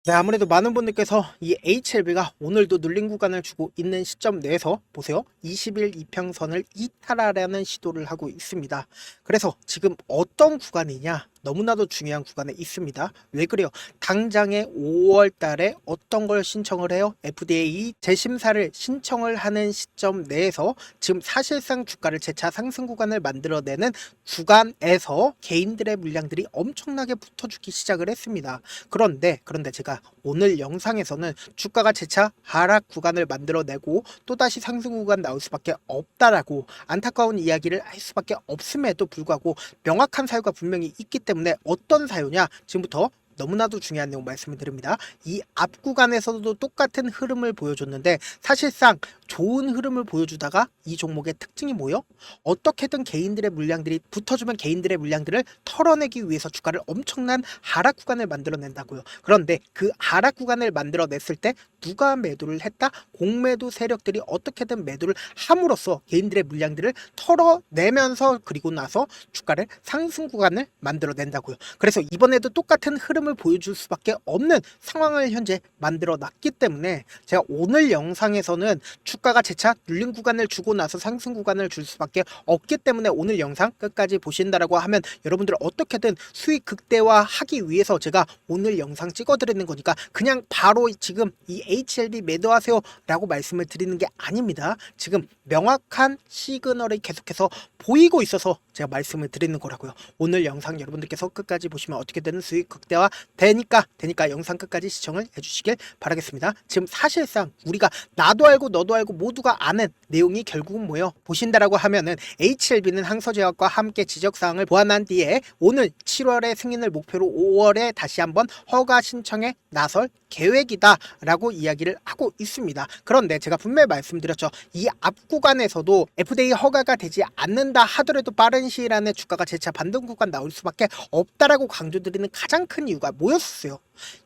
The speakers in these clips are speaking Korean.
네, 아무래도 많은 분들께서 이 HLB가 오늘도 눌림 구간을 주고 있는 시점 내에서 보세요. 20일 이평선을 이탈하려는 시도를 하고 있습니다. 그래서 지금 어떤 구간이냐? 너무나도 중요한 구간에 있습니다. 왜 그래요? 당장에 5월 달에 어떤 걸 신청을 해요? FDA 재심사를 신청을 하는 시점 내에서 지금 사실상 주가를 재차 상승 구간을 만들어내는 구간에서 개인들의 물량들이 엄청나게 붙어주기 시작을 했습니다. 그런데 제가 오늘 영상에서는 주가가 재차 하락 구간을 만들어내고 또다시 상승 구간 나올 수밖에 없다라고 안타까운 이야기를 할 수밖에 없음에도 불구하고 명확한 사유가 분명히 있기 때문에 어떤 사유냐, 지금부터 너무나도 중요한 내용 말씀을 드립니다. 이 앞 구간에서도 똑같은 흐름을 보여줬는데 사실상 좋은 흐름을 보여주다가 이 종목의 특징이 뭐요? 어떻게든 개인들의 물량들이 붙어주면 개인들의 물량들을 털어내기 위해서 주가를 엄청난 하락 구간을 만들어낸다고요. 그런데 그 하락 구간을 만들어냈을 때 누가 매도를 했다? 공매도 세력들이 어떻게든 매도를 함으로써 개인들의 물량들을 털어내면서 그리고 나서 주가를 상승 구간을 만들어낸다고요. 그래서 이번에도 똑같은 흐름을 보여줄 수밖에 없는 상황을 현재 만들어 놨기 때문에 제가 오늘 영상에서는 주가가 재차 눌림 구간을 주고 나서 상승 구간을 줄 수밖에 없기 때문에 오늘 영상 끝까지 보신다라고 하면 여러분들 어떻게든 수익 극대화하기 위해서 제가 오늘 영상 찍어 드리는 거니까 그냥 바로 지금 이 HLB 매도하세요 라고 말씀을 드리는 게 아닙니다. 지금 명확한 시그널이 계속해서 보이고 있어서 제가 말씀을 드리는 거라고요. 오늘 영상 여러분들께서 끝까지 보시면 어떻게든 수익 극대화 되니까 영상 끝까지 시청을 해주시길 바라겠습니다. 지금 사실상 우리가 나도 알고 너도 알고 모두가 아는 내용이 결국은 뭐예요? 보신다라고 하면은 HLB는 항서제약과 함께 지적사항을 보완한 뒤에 오늘 7월에 승인을 목표로 5월에 다시 한번 허가 신청에 나설 계획이다 라고 이야기를 하고 있습니다. 그런데 제가 분명히 말씀드렸죠. 이 앞 구간에서도 FDA 허가가 되지 않는다 하더라도 빠른 시일 안에 주가가 재차 반등 구간 나올 수밖에 없다라고 강조드리는 가장 큰 이유가 뭐였어요?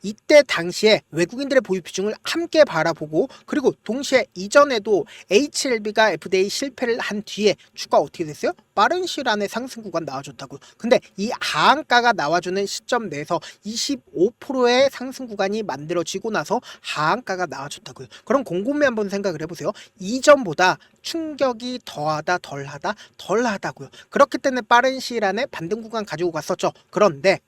이때 당시에 외국인들의 보유 비중을 함께 바라보고 그리고 동시에 이전에도 HLB가 FDA 실패를 한 뒤에 주가 어떻게 됐어요? 빠른 시일 안에 상승 구간 나와줬다고. 근데 이 하한가가 나와주는 시점 내에서 25%의 상승 구간이 만들어지고 나서 하한가가 나와줬다고요. 그럼 곰곰이 한번 생각을 해보세요. 이전보다 충격이 더하다 덜하다고요. 그렇기 때문에 빠른 시일 안에 반등 구간 가지고 갔었죠. 그런데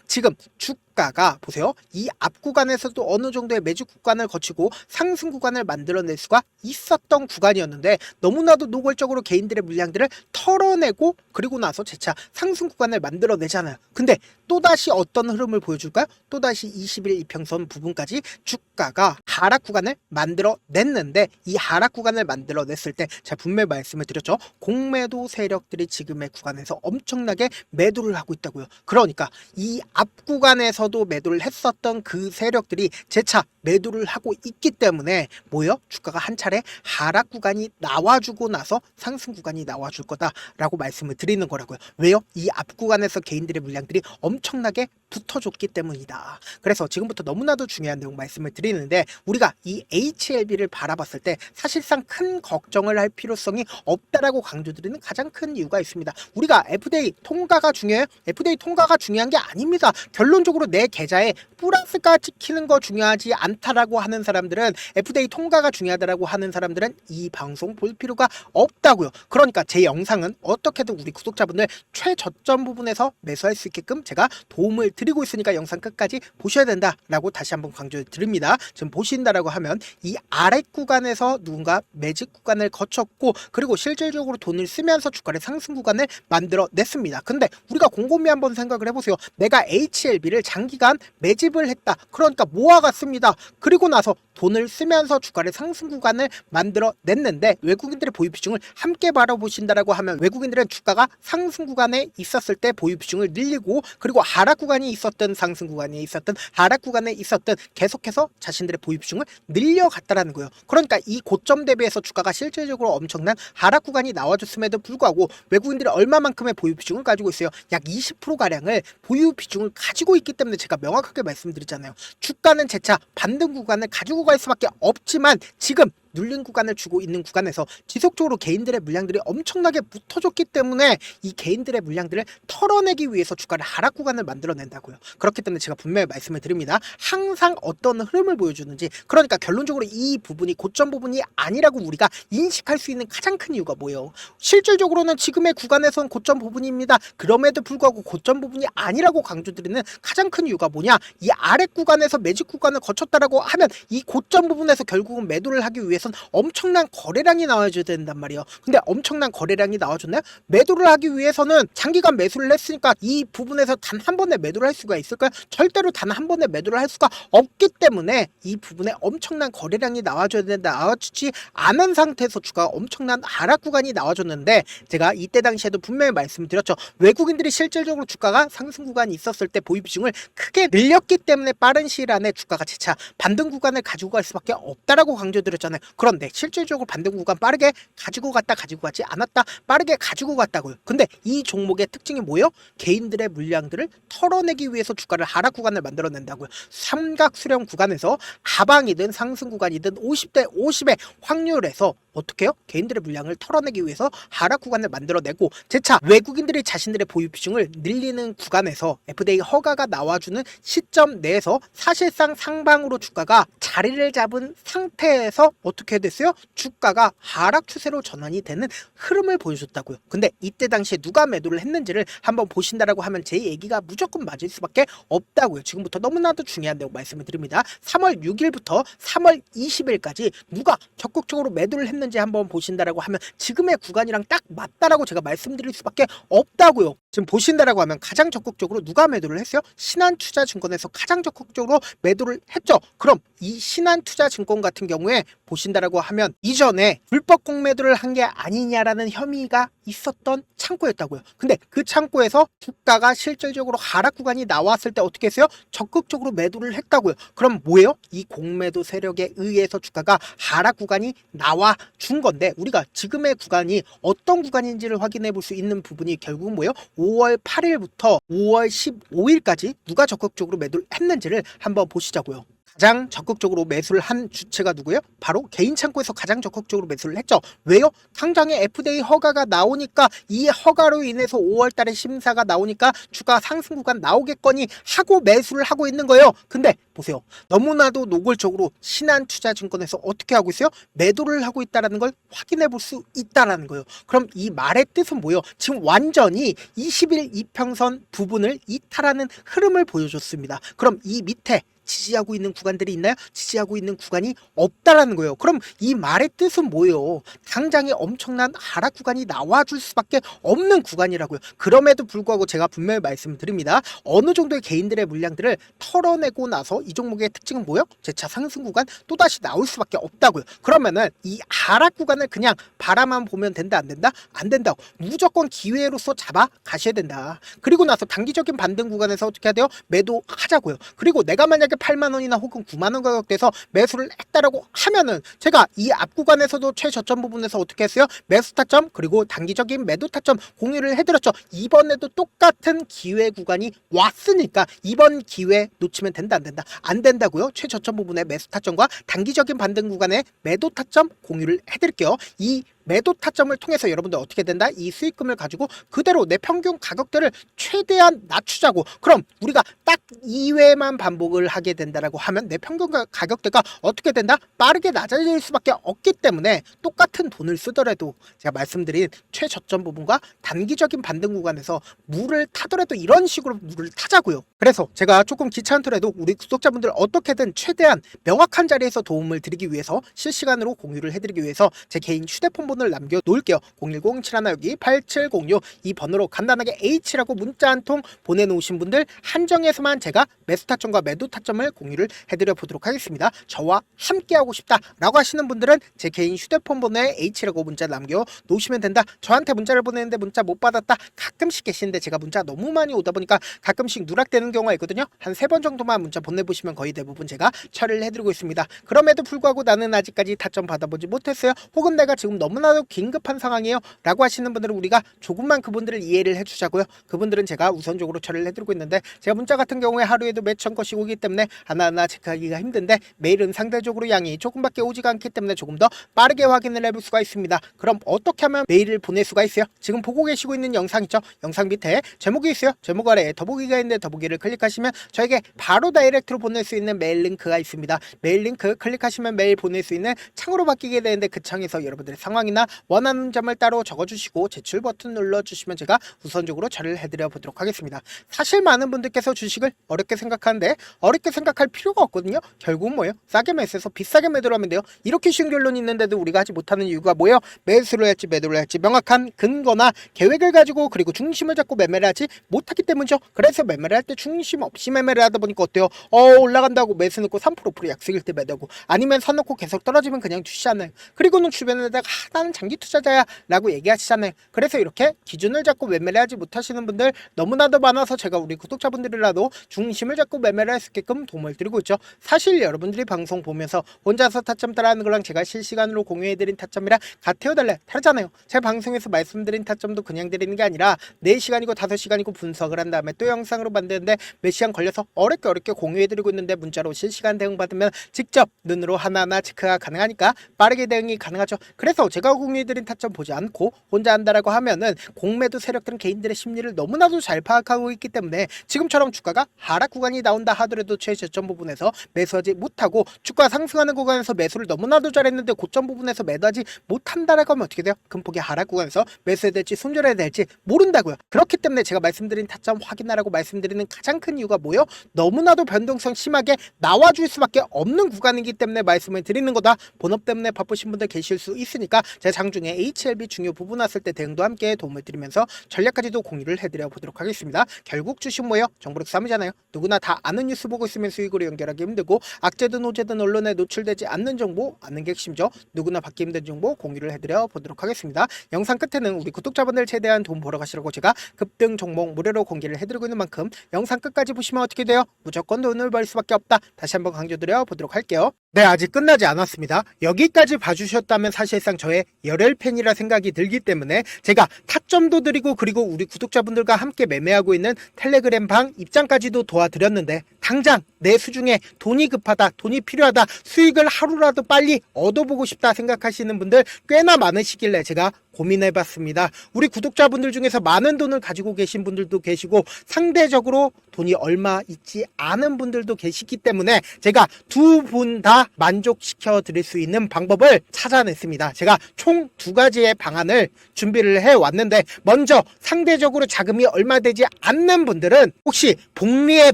지금 주가가 보세요. 이 앞 구간에서도 어느 정도의 매집 구간을 거치고 상승 구간을 만들어낼 수가 있었던 구간이었는데 너무나도 노골적으로 개인들의 물량들을 털어내고 그리고 나서 재차 상승 구간을 만들어내잖아요. 근데 또다시 어떤 흐름을 보여줄까요? 또다시 20일 이평선 부분까지 주가가 하락 구간을 만들어냈는데 이 하락 구간을 만들어냈을 때 제가 분명히 말씀을 드렸죠. 공매도 세력들이 지금의 구간에서 엄청나게 매도를 하고 있다고요. 그러니까 이 앞 구간에서도 매도를 했었던 그 세력들이 재차 매도를 하고 있기 때문에 뭐예요? 주가가 한 차례 하락 구간이 나와주고 나서 상승 구간이 나와줄 거다라고 말씀을 드리는 거라고요. 왜요? 이 앞 구간에서 개인들의 물량들이 엄청나게 붙어줬기 때문이다. 그래서 지금부터 너무나도 중요한 내용 말씀을 드리는데 우리가 이 HLB를 바라봤을 때 사실상 큰 걱정을 할 필요성이 없다라고 강조드리는 가장 큰 이유가 있습니다. 우리가 FDA 통과가 중요해요? FDA 통과가 중요한 게 아닙니다. 결론적으로 내 계좌에 플러스가 찍히는 거 중요하지 않다라고 하는 사람들은 FDA 통과가 중요하다라고 하는 사람들은 이 방송 볼 필요가 없다고요. 그러니까 제 영상은 어떻게든 우리 구독자분들 최저점 부분에서 매수할 수 있게끔 제가 도움을 드리고 있으니까 영상 끝까지 보셔야 된다라고 다시 한번 강조해 드립니다. 지금 보신다라고 하면 이 아랫 구간에서 누군가 매직 구간을 거쳤고 그리고 실질적으로 돈을 쓰면서 주가를 상승 구간을 만들어냈습니다. 근데 우리가 곰곰이 한번 생각을 해보세요. 내가 HLB를 장기간 매집을 했다. 그러니까 모아갔습니다. 그리고 나서 돈을 쓰면서 주가를 상승 구간을 만들어냈는데 외국인들의 보유 비중을 함께 바라보신다라고 하면 외국인들은 주가가 상승 구간에 있었을 때 보유 비중을 늘리고 그리고 하락 구간이 있었던 상승 구간에 있었던 하락 구간에 있었던 계속해서 자신들의 보유 비중을 늘려갔다라는 거예요. 그러니까 이 고점 대비해서 주가가 실질적으로 엄청난 하락 구간이 나와줬음에도 불구하고 외국인들이 얼마만큼의 보유 비중을 가지고 있어요? 약 20%가량을 보유 비중을 가지고 있기 때문에 제가 명확하게 말씀드리잖아요. 주가는 재차 반등 구간을 가지고 갈 수밖에 없지만 지금 눌린 구간을 주고 있는 구간에서 지속적으로 개인들의 물량들이 엄청나게 붙어줬기 때문에 이 개인들의 물량들을 털어내기 위해서 주가를 하락 구간을 만들어낸다고요. 그렇기 때문에 제가 분명히 말씀을 드립니다. 항상 어떤 흐름을 보여주는지, 그러니까 결론적으로 이 부분이 고점 부분이 아니라고 우리가 인식할 수 있는 가장 큰 이유가 뭐예요? 실질적으로는 지금의 구간에선 고점 부분입니다. 그럼에도 불구하고 고점 부분이 아니라고 강조드리는 가장 큰 이유가 뭐냐? 이 아래 구간에서 매직 구간을 거쳤다라고 하면 이 고점 부분에서 결국은 매도를 하기 위해선 엄청난 거래량이 나와줘야 된단 말이에요. 근데 엄청난 거래량이 나와줬나요? 매도를 하기 위해서는 장기간 매수를 했으니까 이 부분에서 단 한 번에 매도를 할 수가 있을까요? 절대로 단 한 번에 매도를 할 수가 없기 때문에 이 부분에 엄청난 거래량이 나와줘야 된다. 나와주지 않은 상태에서 주가가 엄청난 하락 구간이 나와줬는데, 제가 이때 당시에도 분명히 말씀드렸죠. 외국인들이 실질적으로 주가가 상승 구간이 있었을 때 보유 비중을 크게 늘렸기 때문에 빠른 시일 안에 주가가 재차 반등 구간을 가지고 갈 수밖에 없다라고 강조드렸잖아요. 그런데 실질적으로 반등 구간 빠르게 가지고 갔다 가지고 가지 않았다, 빠르게 가지고 갔다고요. 근데 이 종목의 특징이 뭐예요? 개인들의 물량들을 털어내기 위해서 주가를 하락 구간을 만들어낸다고요. 삼각 수렴 구간에서 하방이든 상승 구간이든 50대 50의 확률에서 어떻게 해요? 개인들의 물량을 털어내기 위해서 하락 구간을 만들어내고, 재차 외국인들이 자신들의 보유 비중을 늘리는 구간에서 FDA 허가가 나와주는 시점 내에서 사실상 상방으로 주가가 자리를 잡은 상태에서 어떻게 됐어요? 주가가 하락 추세로 전환이 되는 흐름을 보여줬다고요. 근데 이때 당시에 누가 매도를 했는지를 한번 보신다라고 하면 제 얘기가 무조건 맞을 수밖에 없다고요. 지금부터 너무나도 중요한다고 말씀을 드립니다. 3월 6일부터 3월 20일까지 누가 적극적으로 매도를 했는지 한번 보신다라고 하면 지금의 구간이랑 딱 맞다라고 제가 말씀드릴 수밖에 없다고요. 지금 보신다라고 하면 가장 적극적으로 누가 매도를 했어요? 신한투자증권에서 가장 적극적으로 매도를 했죠. 그럼 이 신한투자증권 같은 경우에 보신다라고 하면 이전에 불법 공매도를 한 게 아니냐라는 혐의가 있었던 창고였다고요. 근데 그 창고에서 주가가 실질적으로 하락 구간이 나왔을 때 어떻게 했어요? 적극적으로 매도를 했다고요. 그럼 뭐예요? 이 공매도 세력에 의해서 주가가 하락 구간이 나와 준 건데, 우리가 지금의 구간이 어떤 구간인지를 확인해 볼 수 있는 부분이 결국은 뭐예요? 5월 8일부터 5월 15일까지 누가 적극적으로 매도를 했는지를 한번 보시자고요. 가장 적극적으로 매수를 한 주체가 누구예요? 바로 개인 창고에서 가장 적극적으로 매수를 했죠. 왜요? 당장에 FDA 허가가 나오니까, 이 허가로 인해서 5월 달에 심사가 나오니까 주가 상승 구간 나오겠거니 하고 매수를 하고 있는 거예요. 근데 보세요. 너무나도 노골적으로 신한투자증권에서 어떻게 하고 있어요? 매도를 하고 있다는 걸 확인해 볼 수 있다는 거예요. 그럼 이 말의 뜻은 뭐예요? 지금 완전히 20일 이평선 부분을 이탈하는 흐름을 보여줬습니다. 그럼 이 밑에 지지하고 있는 구간들이 있나요? 지지하고 있는 구간이 없다라는 거예요. 그럼 이 말의 뜻은 뭐예요? 당장에 엄청난 하락 구간이 나와줄 수밖에 없는 구간이라고요. 그럼에도 불구하고 제가 분명히 말씀드립니다. 어느 정도의 개인들의 물량들을 털어내고 나서 이 종목의 특징은 뭐예요? 재차 상승 구간 또다시 나올 수밖에 없다고요. 그러면은 이 하락 구간을 그냥 바라만 보면 된다 안 된다? 안 된다고. 무조건 기회로서 잡아 가셔야 된다. 그리고 나서 단기적인 반등 구간에서 어떻게 해야 돼요? 매도하자고요. 그리고 내가 만약에 8만 원이나 혹은 9만 원 가격대에서 매수를 했다라고 하면은 제가 이 앞 구간에서도 최저점 부분에서 어떻게 했어요? 매수 타점 그리고 단기적인 매도 타점 공유를 해드렸죠. 이번에도 똑같은 기회 구간이 왔으니까 이번 기회 놓치면 된다 안 된다? 안 된다고요. 최저점 부분의 매수 타점과 단기적인 반등 구간의 매도 타점 공유를 해드릴게요. 이 매도 타점을 통해서 여러분들 어떻게 된다? 이 수익금을 가지고 그대로 내 평균 가격대를 최대한 낮추자고. 그럼 우리가 딱 2회만 반복을 하게 된다라고 하면 내 평균 가격대가 어떻게 된다? 빠르게 낮아질 수밖에 없기 때문에 똑같은 돈을 쓰더라도 제가 말씀드린 최저점 부분과 단기적인 반등 구간에서 물을 타더라도 이런 식으로 물을 타자고요. 그래서 제가 조금 귀찮더라도 우리 구독자분들 어떻게든 최대한 명확한 자리에서 도움을 드리기 위해서 실시간으로 공유를 해드리기 위해서 제 개인 휴대폰 번호를 남겨놓을게요. 010-712-8706 이 번호로 간단하게 H라고 문자 한 통 보내놓으신 분들 한정해서만 제가 매수 타점과 매도 타점을 공유를 해드려 보도록 하겠습니다. 저와 함께하고 싶다 라고 하시는 분들은 제 개인 휴대폰 번호에 H라고 문자 남겨놓으시면 된다. 저한테 문자를 보내는데 문자 못 받았다 가끔씩 계시는데 제가 문자 너무 많이 오다 보니까 가끔씩 누락되는 경우가 있거든요. 한 3번 정도만 문자 보내보시면 거의 대부분 제가 처리를 해드리고 있습니다. 그럼에도 불구하고 나는 아직까지 타점 받아보지 못했어요. 혹은 내가 지금 너무 너무나도 긴급한 상황이에요 라고 하시는 분들은 우리가 조금만 그분들을 이해를 해주자고요. 그분들은 제가 우선적으로 처리를 해드리고 있는데, 제가 문자 같은 경우에 하루에도 몇천 건씩 오기 때문에 하나하나 체크하기가 힘든데, 메일은 상대적으로 양이 조금밖에 오지가 않기 때문에 조금 더 빠르게 확인을 해볼 수가 있습니다. 그럼 어떻게 하면 메일을 보낼 수가 있어요? 지금 보고 계시고 있는 영상 있죠? 영상 밑에 제목이 있어요. 제목 아래에 더보기가 있는데 더보기를 클릭하시면 저에게 바로 다이렉트로 보낼 수 있는 메일 링크가 있습니다. 메일 링크 클릭하시면 메일 보낼 수 있는 창으로 바뀌게 되는데, 그 창에서 여러분들의 상황이나 원하는 점을 따로 적어주시고 제출 버튼 눌러주시면 제가 우선적으로 처리를 해드려 보도록 하겠습니다. 사실 많은 분들께서 주식을 어렵게 생각하는데, 어렵게 생각할 필요가 없거든요. 결국은 뭐예요? 싸게 매수해서 비싸게 매도를 하면 돼요. 이렇게 쉬운 결론이 있는데도 우리가 하지 못하는 이유가 뭐예요? 매수를 할지 매도를 할지 명확한 근거나 계획을 가지고, 그리고 중심을 잡고 매매를 하지 못하기 때문이죠. 그래서 매매를 할 때 중심 없이 매매를 하다 보니까 어때요? 올라간다고 매수 넣고 3% 약속일 때 매도고, 아니면 사놓고 계속 떨어지면 그냥 주시잖아요. 그리고는 주변에다가 나는 장기 투자자야 라고 얘기하시잖아요. 그래서 이렇게 기준을 잡고 매매를 하지 못하시는 분들 너무나도 많아서 제가 우리 구독자분들이라도 중심을 잡고 매매를 할 수 있게끔 도움을 드리고 있죠. 사실 여러분들이 방송 보면서 혼자서 타점 따라하는 거랑 제가 실시간으로 공유해드린 타점이랑 같아요 달라요? 다르잖아요. 제 방송에서 말씀드린 타점도 그냥 드리는 게 아니라 4시간이고 5시간이고 분석을 한 다음에 또 영상으로 만드는데 몇 시간 걸려서 어렵게 공유해드리고 있는데, 문자로 실시간 대응 받으면 직접 눈으로 하나하나 체크가 가능하니까 빠르게 대응이 가능하죠. 그래서 제가 공유해드린 타점 보지 않고 혼자 한다라고 하면은 공매도 세력들은 개인들의 심리를 너무나도 잘 파악하고 있기 때문에 지금처럼 주가가 하락 구간이 나온다 하더라도 최저점 부분에서 매수하지 못하고, 주가 상승하는 구간에서 매수를 너무나도 잘했는데 고점 부분에서 매도하지 못한다라고 하면 어떻게 돼요? 금폭의 하락 구간에서 매수해야 될지 손절해야 될지 모른다고요. 그렇기 때문에 제가 말씀드린 타점 확인하라고 말씀드리는 가장 큰 이유가 뭐예요? 너무나도 변동성 심하게 나와줄 수밖에 없는 구간이기 때문에 말씀을 드리는 거다. 본업 때문에 바쁘신 분들 계실 수 있으니까 제가 장중에 HLB 중요 부분 왔을 때 대응도 함께 도움을 드리면서 전략까지도 공유를 해드려 보도록 하겠습니다. 결국 주식 뭐예요? 정보력 싸움이잖아요. 누구나 다 아는 뉴스 보고 있으면 수익으로 연결하기 힘들고, 악재든 호재든 언론에 노출되지 않는 정보 아는 게 핵심이죠. 누구나 받기 힘든 정보 공유를 해드려 보도록 하겠습니다. 영상 끝에는 우리 구독자분들 최대한 돈 벌어 가시라고 제가 급등 종목 무료로 공개를 해드리고 있는 만큼 영상 끝까지 보시면 어떻게 돼요? 무조건 돈을 벌 수밖에 없다. 다시 한번 강조드려 보도록 할게요. 네, 아직 끝나지 않았습니다. 여기까지 봐주셨다면 사실상 저의 열혈팬이라 생각이 들기 때문에 제가 타점도 드리고, 그리고 우리 구독자분들과 함께 매매하고 있는 텔레그램 방 입장까지도 도와드렸는데, 당장 내 수중에 돈이 급하다, 돈이 필요하다, 수익을 하루라도 빨리 얻어보고 싶다 생각하시는 분들 꽤나 많으시길래 제가 고민해봤습니다. 우리 구독자분들 중에서 많은 돈을 가지고 계신 분들도 계시고, 상대적으로 돈이 얼마 있지 않은 분들도 계시기 때문에 제가 두 분 다 만족시켜 드릴 수 있는 방법을 찾아냈습니다. 제가 총 2가지의 방안을 준비를 해왔는데, 먼저 상대적으로 자금이 얼마 되지 않는 분들은 혹시 복리의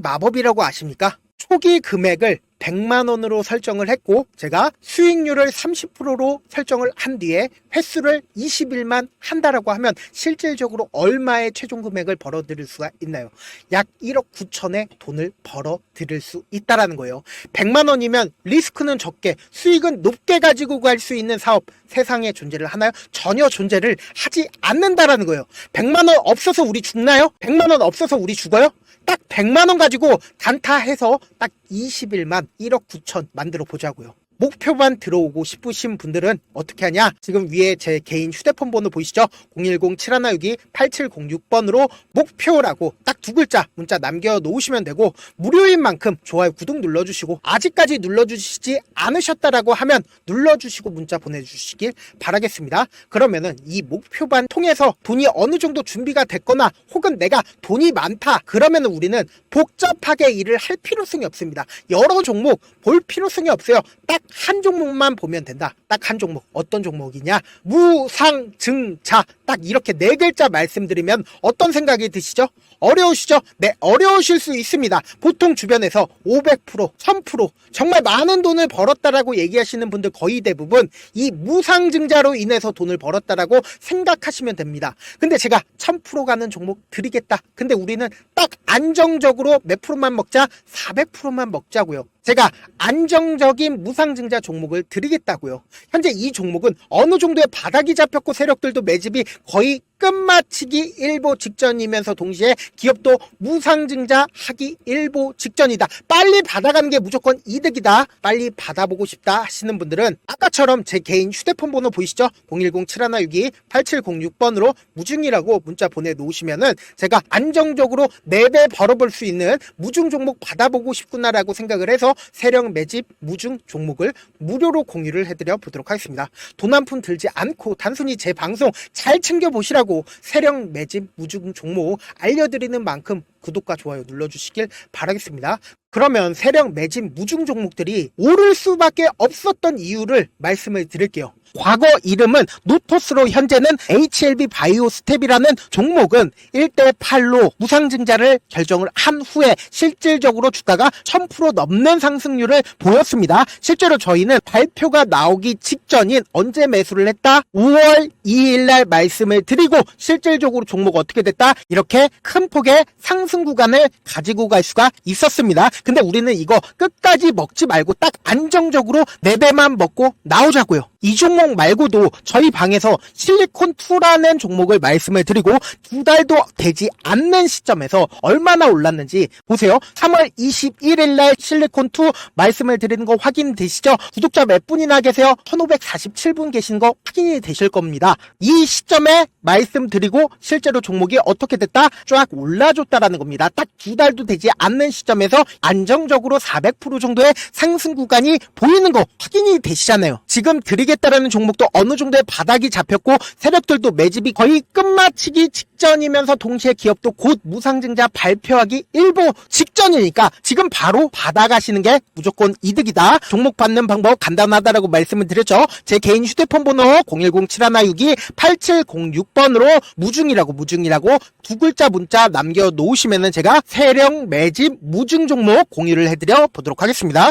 마법이라고 아십니까? 초기 금액을 100만원으로 설정을 했고, 제가 수익률을 30%로 설정을 한 뒤에 횟수를 20일만 한다라고 하면 실질적으로 얼마의 최종 금액을 벌어 들일 수가 있나요? 약 1억 9천의 돈을 벌어 들일 수 있다라는 거예요. 100만원이면 리스크는 적게 수익은 높게 가지고 갈 수 있는 사업 세상에 존재를 하나요? 전혀 존재를 하지 않는다라는 거예요. 100만원 없어서 우리 죽나요? 100만원 없어서 우리 죽어요? 딱 100만원 가지고 단타해서 딱 20일만 1억 9천 만들어 보자고요. 목표만 들어오고 싶으신 분들은 어떻게 하냐? 지금 위에 제 개인 휴대폰 번호 보이시죠? 010-7162-8706번으로 목표라고 딱 2글자 문자 남겨놓으시면 되고, 무료인 만큼 좋아요, 구독 눌러주시고, 아직까지 눌러주시지 않으셨다라고 하면 눌러주시고 문자 보내주시길 바라겠습니다. 그러면은 이 목표반 통해서 돈이 어느 정도 준비가 됐거나, 혹은 내가 돈이 많다 그러면은 우리는 복잡하게 일을 할 필요성이 없습니다. 여러 종목 볼 필요성이 없어요. 딱 한 종목만 보면 된다. 딱 한 종목. 어떤 종목이냐? 무상증자. 딱 이렇게 4글자 말씀드리면 어떤 생각이 드시죠? 어려우시죠? 네, 어려우실 수 있습니다. 보통 주변에서 500%, 1000% 정말 많은 돈을 벌었다라고 얘기하시는 분들 거의 대부분 이 무상증자로 인해서 돈을 벌었다라고 생각하시면 됩니다. 근데 제가 1000% 가는 종목 드리겠다. 근데 우리는 딱 안정적으로 몇 프로만 먹자? 400%만 먹자고요. 제가 안정적인 무상증자 종목을 드리겠다고요. 현재 이 종목은 어느 정도의 바닥이 잡혔고 세력들도 매집이 거의 끝마치기 일보 직전이면서 동시에 기업도 무상증자 하기 일보 직전이다. 빨리 받아가는 게 무조건 이득이다. 빨리 받아보고 싶다 하시는 분들은 아까처럼 제 개인 휴대폰 번호 보이시죠? 010-7162-8706번으로 무중이라고 문자 보내놓으시면은 제가 안정적으로 4배 벌어볼 수 있는 무중 종목 받아보고 싶구나라고 생각을 해서 세력 매집 무중 종목을 무료로 공유를 해드려 보도록 하겠습니다. 돈 한 푼 들지 않고 단순히 제 방송 잘 챙겨보시라고 세력 매집 무중 종목 알려드리는 만큼 구독과 좋아요 눌러주시길 바라겠습니다. 그러면 세력 매집 무중 종목들이 오를 수밖에 없었던 이유를 말씀을 드릴게요. 과거 이름은 노토스로 현재는 HLB 바이오스텝이라는 종목은 1대8로 무상증자를 결정을 한 후에 실질적으로 주가가 1000% 넘는 상승률을 보였습니다. 실제로 저희는 발표가 나오기 직전인 언제 매수를 했다? 5월 2일 날 말씀을 드리고 실질적으로 종목 어떻게 됐다? 이렇게 큰 폭의 상승 구간을 가지고 갈 수가 있었습니다. 근데 우리는 이거 끝까지 먹지 말고 딱 안정적으로 4배만 먹고 나오자고요. 이 종목 말고도 저희 방에서 실리콘2라는 종목을 말씀을 드리고 2달도 되지 않는 시점에서 얼마나 올랐는지 보세요. 3월 21일 날 실리콘2 말씀을 드리는 거 확인되시죠? 구독자 몇 분이나 계세요? 1547분 계신 거 확인이 되실 겁니다. 이 시점에 말씀드리고 실제로 종목이 어떻게 됐다? 쫙 올라줬다라는 겁니다. 딱 2달도 되지 않는 시점에서 안정적으로 400% 정도의 상승 구간이 보이는 거 확인이 되시잖아요. 지금 드리겠다라는 종목도 어느 정도의 바닥이 잡혔고 세력들도 매집이 거의 끝마치기 직전이면서 동시에 기업도 곧 무상증자 발표하기 일보 직전이니까 지금 바로 받아가시는 게 무조건 이득이다. 종목 받는 방법 간단하다라고 말씀을 드렸죠. 제 개인 휴대폰 번호 010-7162-8706번으로 무중이라고 두 글자 문자 남겨놓으시면은 제가 세력 매집 무중 종목 공유를 해드려 보도록 하겠습니다.